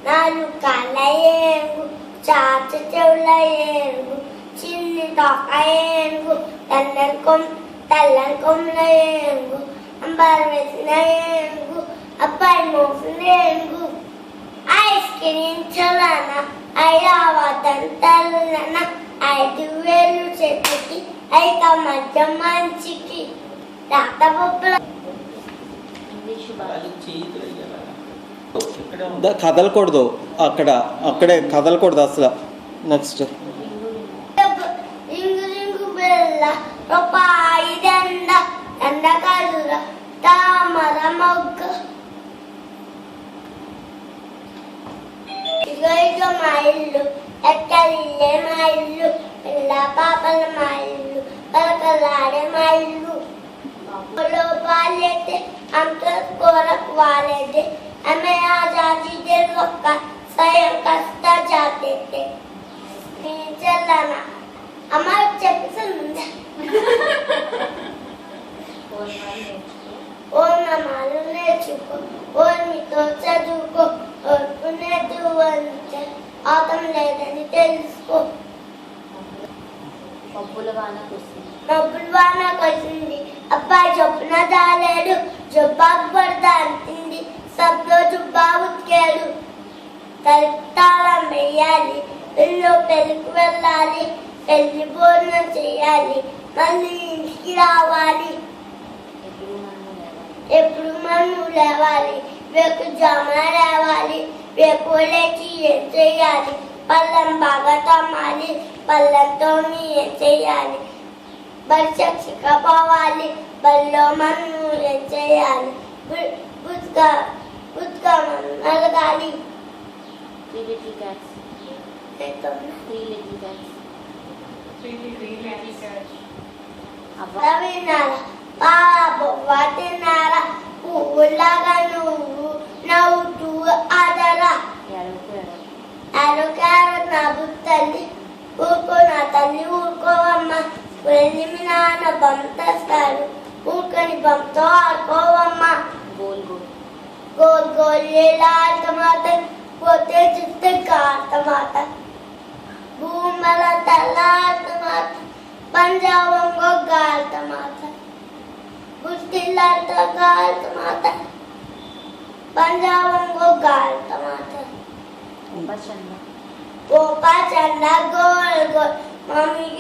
నాలుగు కాళ్ళ ఏనుగు, చాచ చెవుల ఏనుగు, చిన్ని తొక్క ఏనుగు, తెల్లని కొమ్ముల ఏనుగు, అంబారు వేసిన ఏనుగు, అబ్బాయి మోసిన ఏనుగు, ఐస్ క్రీమ్ చలన, ఐరావతంతలన, 5 వేలు చెట్టుకి, 5 మధ్య మంచికి, రాతపప్పుల కదలకూడదు, అక్కడే కదలకూడదు అసలు. నెక్స్ట్ రింగు రింగు బెల్ల, రూపాయి దండ, దండ కదుర, తామర మొగ్గ, ఇగ మా ఇల్లు, ఎక్కడిల్లే మా ఇల్లు, పిల్ల పాపల మా ఇల్లు, కలకలాడే మా ఇల్లు, వాళ్ళైతే అంత కోరకు వాళ్ళైతే हमें आजादी दे रखा स्वयं कष्टा जाते थे चलाना हमारे चपसंद और नमाज़ నేర్చుకో और మీతో చదువుకో और पुण्य दुवंचे ఆత్మ లేదని తెలుసుకో. మబ్బుల వాన కురిసింది, అబ్బాయి చొప్పున దాలేడు, జుబ్బాకు పడతాంది, సబ్లో జుబ్బా ఉతికాడు. తాళం వేయాలి, ఇల్లు పెళ్ళికి వెళ్ళాలి, పెళ్లి భోజనం చేయాలి, మళ్ళీ ఇంటికి రావాలి. ఎప్పుడు మనం లేవాలి, వేకు జామున లేవాలి, వేకు లేచి ఏం చేయాలి, పళ్ళం బాగా తమ్మాలి, పళ్ళంతో ఏం చేయాలి, బలి చక్షిక పోవాలి, బల్లో మనం ఏం చేయాలి, అడగాలి. తిన్నారా పువ్వులాగా నువ్వు నవ్వుతూ అదరా అరకారు నా తల్లి ఊరుకో, నా తల్లి ఊరుకోవమ్మా, వెళ్ళి మీ నాన్న పంపిస్తాడు, ఊరుకొని పంపుతో ఆడుకోవమ్మా. గోల్ గోల్ ఆడతామాట, పోతే చూస్తే కాడతామాట, భూమల తల ఆడతామాట, పంజాబంగో గాడతామాట, గుర్తిల్లాడతా గాడతామాట, పంజాబంగో గాడతామాట, గోపా చంద గోల్ గోల్ మమ్మీ